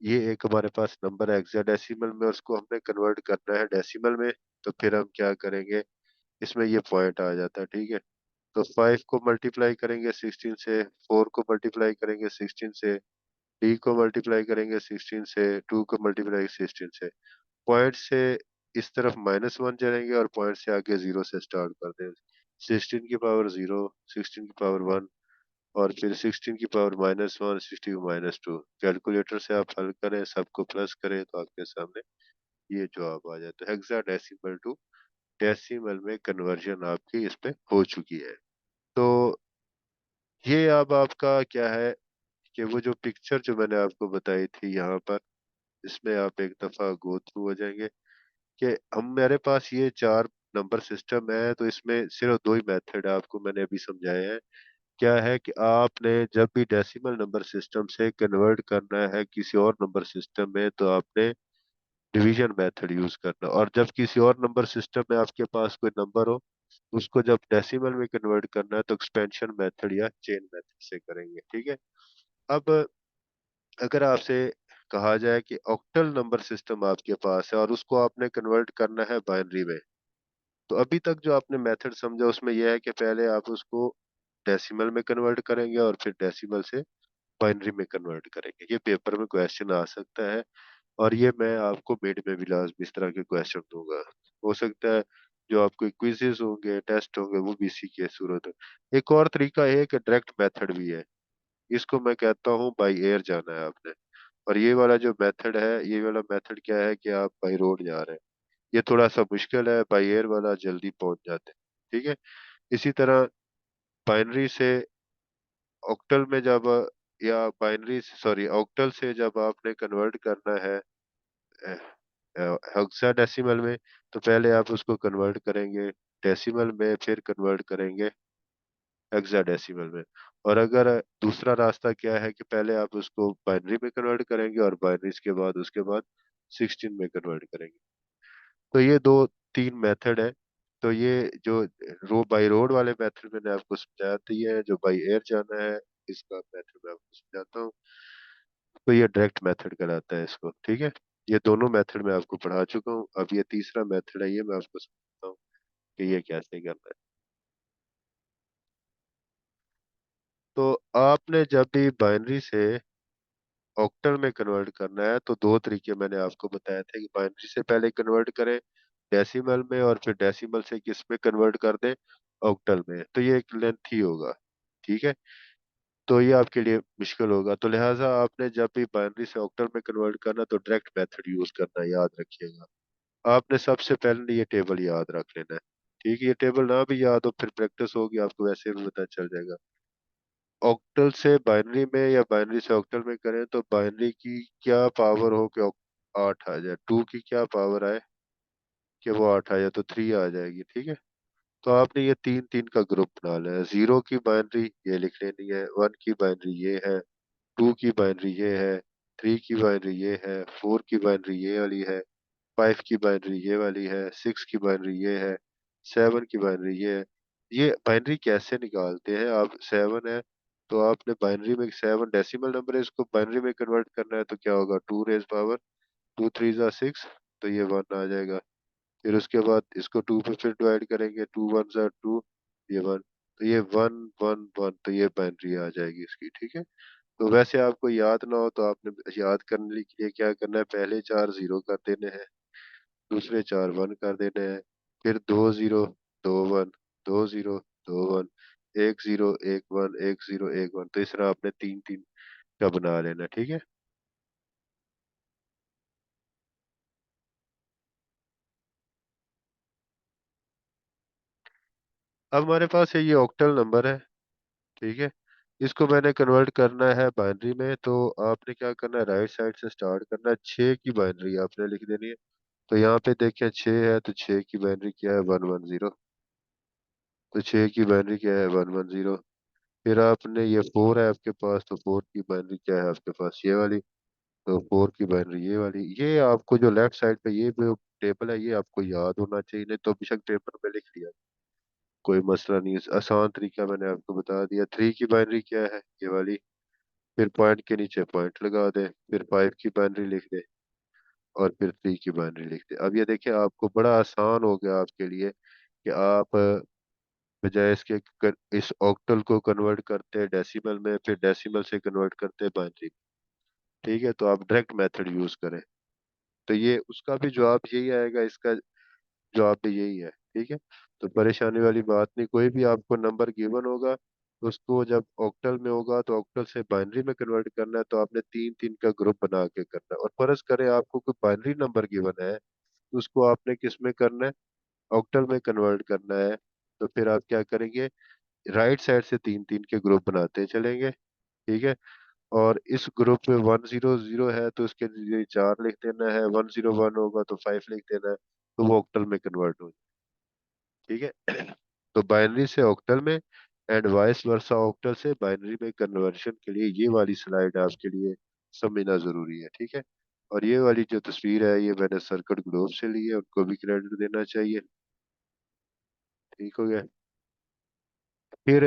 ये एक हमारे पास नंबर है हेक्साडेसिमल में, उसको हमने कन्वर्ट करना है डेसिमल में। तो फिर हम क्या करेंगे? इसमें ये पॉइंट आ जाता है। ठीक है, तो 5 को मल्टीप्लाई करेंगे 16 से, 4 को मल्टीप्लाई करेंगे 16 से, डी को मल्टीप्लाई करेंगे 16 से, 2 को मल्टीप्लाई 16 से। पॉइंट से इस तरफ -1 चलेंगे और पॉइंट से आगे जीरो से स्टार्ट कर दें। 16 की पावर जीरो, 16 की पावर 1, और फिर 16 की पावर -1, 16 की -2। कैलकुलेटर से आप हल करें, सबको प्लस करें तो आपके सामने ये जवाब आ जाए। तो हेक्साडेसिमल टू डेसिमल में कन्वर्जन आपकी इस पे हो चुकी है। तो ये अब आपका क्या है कि वो जो पिक्चर जो मैंने आपको बताई थी यहाँ पर, इसमें आप एक दफा गो थ्रू हो जाएंगे कि हम, मेरे पास ये चार नंबर सिस्टम है तो इसमें सिर्फ दो ही मेथड है, आपको मैंने अभी समझाया है। क्या है कि आपने जब भी डेसिमल नंबर सिस्टम से कन्वर्ट करना है किसी और नंबर सिस्टम में तो आपने डिवीजन मेथड यूज करना, और जब किसी और नंबर सिस्टम में आपके पास कोई नंबर हो उसको जब डेसिमल में कन्वर्ट करना है तो एक्सपेंशन मेथड या चेन मेथड से करेंगे, ठीक है। अब अगर आपसे कहा जाए कि ऑक्टल नंबर सिस्टम आपके पास है और उसको आपने कन्वर्ट करना है बाइनरी में, तो अभी तक जो आपने मेथड समझा उसमें यह है कि पहले आप उसको डेसिमल में कन्वर्ट करेंगे और फिर डेसिमल से बाइनरी में कन्वर्ट करेंगे। ये पेपर में क्वेश्चन आ सकता है, और ये मैं आपको मिड में भी लाजमी इस तरह के क्वेश्चन दूंगा। हो सकता है जो आपको क्विजेज होंगे, टेस्ट होंगे, वो भी इसी की सूरत है। एक और तरीका है कि डायरेक्ट मेथड भी है, इसको मैं कहता हूँ बाई एयर जाना है आपने। और ये वाला जो मेथड है, ये वाला मेथड क्या है कि आप बाई रोड जा रहे हैं, ये थोड़ा सा मुश्किल है, बाई एयर वाला जल्दी पहुंच जाते हैं, ठीक है। इसी तरह बाइनरी से ऑक्टल में जब, या बाइनरी सॉरी ऑक्टल से जब आपने कन्वर्ट करना है हेक्साडेसिमल में, तो पहले आप उसको कन्वर्ट करेंगे डेसिमल में, फिर कन्वर्ट करेंगे हेक्साडेसिमल में। और अगर दूसरा रास्ता क्या है कि पहले आप उसको बाइनरी में कन्वर्ट करेंगे और बाइनरी के बाद उसके बाद 16 में कन्वर्ट करेंगे। तो ये दो तीन मेथड है। तो ये जो रो बाई रोड वाले मेथड मैंने आपको समझाया, तो ये है जो बाई एयर जाना है इसका मेथड मैं आपको समझाता हूँ। तो ये डायरेक्ट मेथड कहलाता है इसको, ठीक है। ये दोनों मेथड मैं आपको पढ़ा चुका हूँ, अब ये तीसरा मेथड है, ये मैं आपको समझाता हूँ कि ये कैसे करना है। तो आपने जब भी बाइनरी से ऑक्टल में कन्वर्ट करना है तो दो तरीके मैंने आपको बताए थे कि बाइनरी से पहले कन्वर्ट करें डेसिमल में, और फिर डेसिमल से किस में कन्वर्ट कर दें, ऑक्टल में। तो ये एक लेंथ ही होगा, ठीक है। तो ये आपके लिए मुश्किल होगा, तो लिहाजा आपने जब भी बाइनरी से ऑक्टल में कन्वर्ट करना तो डायरेक्ट मेथड यूज करना, याद रखिएगा। आपने सबसे पहले ये टेबल याद रख लेना है, ठीक है। ये टेबल ना भी याद हो फिर प्रैक्टिस होगी, आपको वैसे भी पता चल जाएगा। ऑक्टल से बाइनरी में या बाइनरी से ऑक्टल में करें तो बाइनरी की क्या पावर हो कि 8 आ जाए, टू की क्या पावर आए कि वो 8 आ जाए, तो 3 आ जाएगी, ठीक है। तो आपने ये तीन तीन का ग्रुप बना लिया है। जीरो की बाइनरी ये लिख लेनी है, वन की बाइनरी ये है, टू की बाइनरी ये है, थ्री की बाइनरी ये है, फोर की बाइनरी ये वाली है, फाइव की बाइनरी ये वाली है, सिक्स की बाइनरी ये है, सेवन की बाइनरी ये है। ये बाइनरी कैसे निकालते हैं, आप सेवन है तो आपने बाइनरी में, सेवन डेसिमल नंबर है, इसको बाइनरी में कन्वर्ट करना है तो क्या होगा, two raise power two three जा सिक्स, तो ये वन आ जाएगा। फिर उसके बाद इसको टू पे फिर डिवाइड करेंगे, टू वन जा टू, ये वन, तो ये वन वन वन, तो ये बाइनरी आ जाएगी इसकी, ठीक है। तो वैसे आपको याद ना हो तो आपने याद करने के लिए क्या करना है, पहले चार जीरो कर देने हैं, दूसरे चार वन कर देने हैं, फिर दो जीरो दो वन, दो जीरो दो वन, एक जीरो एक वन, एक जीरो एक वन, तो इस तरह आपने तीन तीन का बना लेना, ठीक है। अब हमारे पास है ये ऑक्टल नंबर है, ठीक है। इसको मैंने कन्वर्ट करना है बाइनरी में, तो आपने क्या करना है, राइट साइड से स्टार्ट करना है, छः की बाइनरी आपने लिख देनी है। तो यहाँ पे देखिए छः है तो छः की बाइनरी क्या है, वन वन जीरो। तो छः की बाइनरी क्या है, वन वन जीरो। फिर आपने ये फोर है आपके पास, तो फोर की बाइनरी क्या है आपके पास, ये वाली। तो फोर की बाइनरी ये वाली। ये आपको जो लेफ्ट साइड पे ये जो टेबल है ये आपको याद होना चाहिए, नहीं तो बेशक पेपर पे लिख लिया, कोई मसला नहीं है। आसान तरीका मैंने आपको बता दिया। थ्री की बाइनरी क्या है, ये वाली। फिर पॉइंट के नीचे पॉइंट लगा दे, फिर फाइव की बाइनरी लिख दे, और फिर थ्री की बाइनरी लिख दे। अब ये देखिए आपको बड़ा आसान हो गया आपके लिए कि आप बजाय इसके इस ऑक्टल को कन्वर्ट करते हैं डेसिमल में, फिर डेसिमल से कन्वर्ट करते हैं बाइनरी, ठीक है। तो आप डायरेक्ट मेथड यूज करें, तो ये उसका भी जवाब यही आएगा, इसका जवाब भी यही है, ठीक है। तो परेशानी वाली बात नहीं, कोई भी आपको नंबर गिवन होगा तो उसको जब ऑक्टल में होगा तो ऑक्टल से बाइनरी में कन्वर्ट करना है, तो आपने तीन तीन का ग्रुप बना के करना है। और फर्ज करें आपको कोई बाइनरी नंबर गिवन है तो उसको आपने किस में करना है, ऑक्टल में कन्वर्ट करना है। तो फिर आप क्या करेंगे, राइट साइड से तीन तीन के ग्रुप बनाते चलेंगे, ठीक है। और इस ग्रुप में वन जीरो जीरो है तो उसके लिए चार लिख देना है, वन जीरो वन होगा तो फाइव लिख देना है, तो वो ऑक्टल में कन्वर्ट हो जाए। ठीक है। तो बाइनरी से ऑक्टल में एंड वाइस वर्सा ऑक्टल से बाइनरी में कन्वर्शन के लिए ये वाली स्लाइड आपके लिए समझना जरूरी है, ठीक है। और ये वाली जो तस्वीर है ये मैंने सर्किट ग्लोब से ली है, उनको भी क्रेडिट देना चाहिए। ठीक हो गया। फिर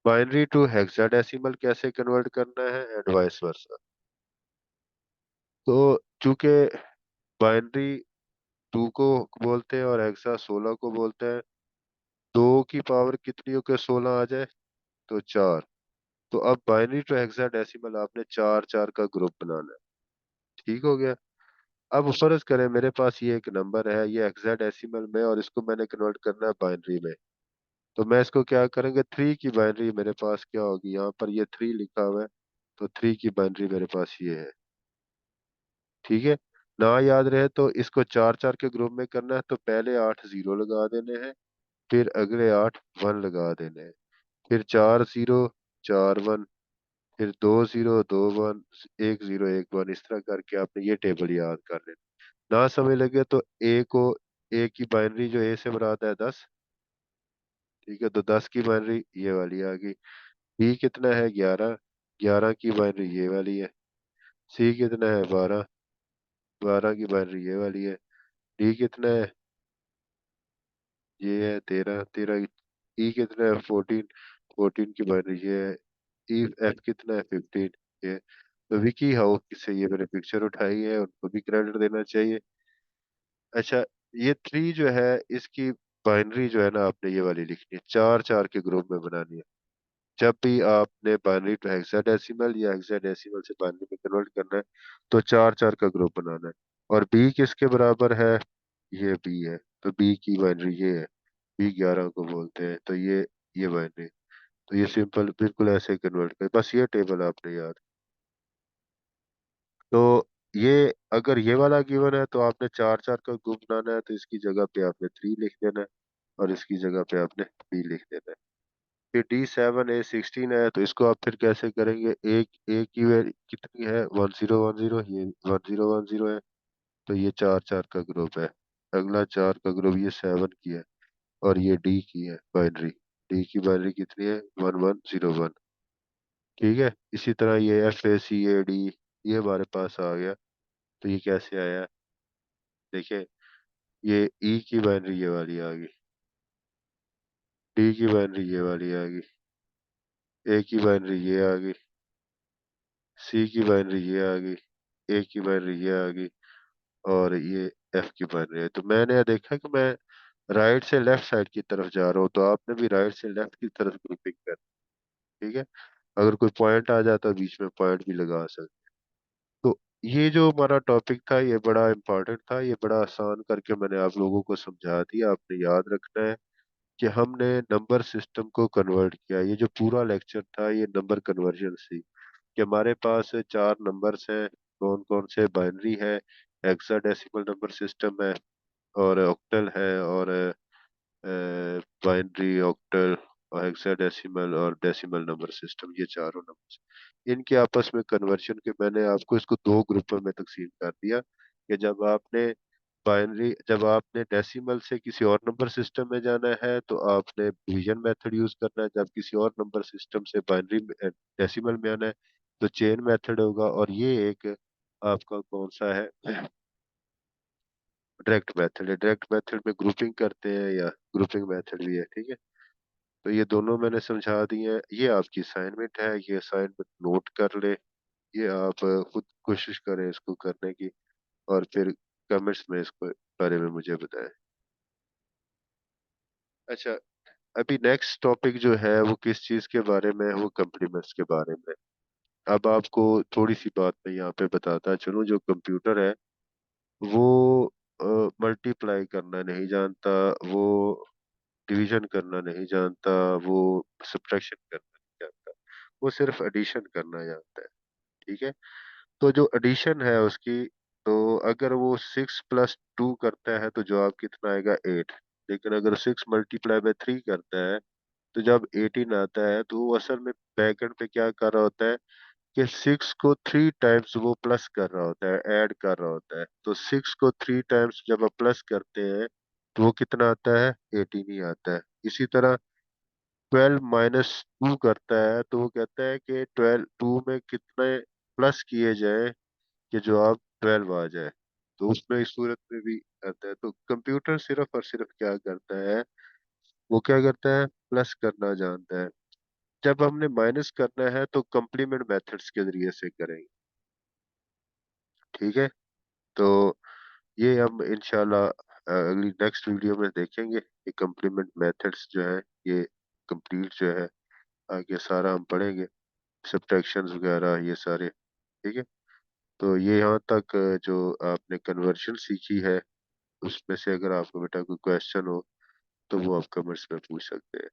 बाइनरी टू हेक्साडेसिमल कैसे कन्वर्ट करना है एंड वाइस वर्सा। तो चूंकि बाइनरी 2 को बोलते हैं और हेक्सा 16 को बोलते हैं, 2 की पावर कितनी हो के 16 आ जाए, तो 4। तो अब बाइनरी टू हेक्साडेसिमल आपने 4 4 का ग्रुप बनाना है। ठीक हो गया। अब फर्ज करें मेरे पास ये एक नंबर है, ये हेक्साडेसिमल में, और इसको मैंने कन्वर्ट करना है बाइनरी में। तो मैं इसको क्या करेंगे, 3 की बाइनरी मेरे पास क्या होगी, यहाँ पर ये 3 लिखा हुआ है, तो 3 की बाइनरी मेरे पास ये है। ठीक है। ना याद रहे तो इसको 4 4 के ग्रुप में करना है, तो पहले 8 जीरो लगा देने हैं, फिर अगले 8 1 लगा देने हैं, फिर 4 जीरो 4 1, फिर 2 जीरो 2 1, 1 जीरो 1 1, इस तरह करके आपने ये टेबल याद कर लेना। ना समझ लगे तो ए को, ए की बाइनरी जो ए से मुराद है 10। ठीक है, तो 10 की बाइनरी ये वाली आ गई। बी कितना है 11, 11 की बाइनरी ये वाली है। सी कितना है 12, 12 की बाइनरी ये वाली है। डी कितना है, ये है 13, 13। ई कितना है 14, 14 की बाइनरी ये है। ई एफ कितना है 15, ये। तो विकी हाउ से ये मैंने पिक्चर उठाई है, उनको भी क्रेडिट देना चाहिए। अच्छा, ये 3 जो है इसकी बाइनरी जो है ना आपने ये वाली लिखनी है, 4 4 के ग्रुप में बनानी है। जब भी आपने बाइनरी टू हेक्साडेसिमल या हेक्साडेसिमल से बाइनरी में कन्वर्ट करना है, तो 4 4 का ग्रुप बनाना है। और बी किसके बराबर है, ये बी है, तो बी की बाइनरी ये है। बी 11 को बोलते हैं, तो ये बाइनरी। तो ये सिंपल बिल्कुल ऐसे कन्वर्ट कर, बस ये टेबल आपने याद। तो ये अगर ये वाला गिवन है तो आपने 4 4 का ग्रुप बनाना है, तो इसकी जगह पे आपने 3 लिख देना है, और इसकी जगह पे आपने बी लिख देना है। फिर D7 A16 है, तो इसको आप फिर कैसे करेंगे, एक ए की वैल्यू कितनी है 1010, ये 1010 है, तो ये 4 4 का ग्रुप है। अगला 4 का ग्रुप ये 7 की है, और ये डी की है बाइनरी। डी की बाइनरी कितनी है 1101। ठीक है। इसी तरह ये FACAD ये हमारे पास आ गया। तो ये कैसे आया, देखिए, ये ई की बाइनरी ये वाली आ गई, डी की बाइनरी ये वाली आ गई, ए की बाइनरी ये आ गई, सी की बाइनरी ये आ गई, ए की बाइनरी ये आ गई, और ये एफ की बाइनरी है। तो मैंने यह देखा कि मैं राइट से लेफ्ट साइड की तरफ जा रहा हूँ, तो आपने भी राइट से लेफ्ट की तरफ ग्रुपिंग कर। ठीक है। अगर कोई पॉइंट आ जाता बीच में, पॉइंट भी लगा सकते। तो ये जो हमारा टॉपिक था ये बड़ा इम्पोर्टेंट था, ये बड़ा आसान करके मैंने आप लोगों को समझा दिया। आपने याद रखना है कि हमने नंबर सिस्टम को कन्वर्ट किया। ये जो पूरा लेक्चर था ये नंबर कन्वर्जन से, कि हमारे पास 4 नंबर्स हैं, कौन कौन से, बाइनरी है, हेक्साडेसिमल नंबर सिस्टम है, और ऑक्टल है, और बाइनरी, ऑक्टल और हेक्साडेसिमल और डेसिमल नंबर सिस्टम, ये चारों नंबर इनके आपस में कन्वर्शन के मैंने आपको इसको 2 ग्रुपों में तकसीम कर दिया। कि जब आपने डेसिमल से किसी और नंबर सिस्टम में जाना है तो आपने डिवीजन मेथड यूज करना है, जब किसी और नंबर सिस्टम से बाइनरी डेसिमल में आना है तो चेन मेथड होगा। और ये एक आपका कौन सा है, डायरेक्ट मेथड है। डायरेक्ट मेथड में ग्रुपिंग करते हैं या ग्रुपिंग मेथड भी है। ठीक है। तो ये दोनों मैंने समझा दिए हैं। ये आपकी असाइनमेंट है, ये असाइनमेंट नोट कर ले। ये आप खुद कोशिश करें इसको करने की, और फिर कमेंट्स में इसको बारे में मुझे बताएं। अच्छा, अभी नेक्स्ट टॉपिक जो है वो किस चीज के बारे में है, वो कम्प्लीमेंट्स के बारे में। अब आपको थोड़ी सी बात मैं यहाँ पे बताता चलूं, जो कंप्यूटर है वो मल्टीप्लाई करना नहीं जानता, वो डिवीजन करना नहीं जानता, वो सब्ट्रैक्शन करना नहीं जानता, वो सिर्फ एडिशन करना जानता है। ठीक है। तो जो एडिशन है उसकी, तो अगर वो 6 + 2 करता है तो जवाब कितना आएगा 8। लेकिन अगर 6 × 3 करता है तो जब 18 आता है, तो वो असल में बैकएंड पे क्या कर रहा होता है कि 6 को 3 टाइम्स वो प्लस कर रहा होता है, ऐड कर रहा होता है। तो 6 को 3 टाइम्स जब आप प्लस करते हैं तो वो कितना आता है, 18 ही आता है। इसी तरह 12 - 2 करता है, तो वो कहता है कि 2 में कितने प्लस किए जाए कि जवाब 12 आ जाए। तो उसमें इस सूरत में भी आता है। तो कंप्यूटर सिर्फ और सिर्फ क्या करता है, वो क्या करता है, प्लस करना जानता है। जब हमने माइनस करना है तो कंप्लीमेंट मेथड्स के जरिए से करेंगे। ठीक है। तो ये हम इंशाल्लाह अगली नेक्स्ट वीडियो में देखेंगे कि कंप्लीमेंट मेथड्स जो है ये कंप्लीट जो है आगे सारा हम पढ़ेंगे, सब्ट्रैक्शंस वगैरह ये सारे। ठीक है। तो ये यहाँ तक जो आपने कन्वर्शन सीखी है, उसमें से अगर आपको बेटा कोई क्वेश्चन हो तो वो आप कमेंट्स में पूछ सकते हैं।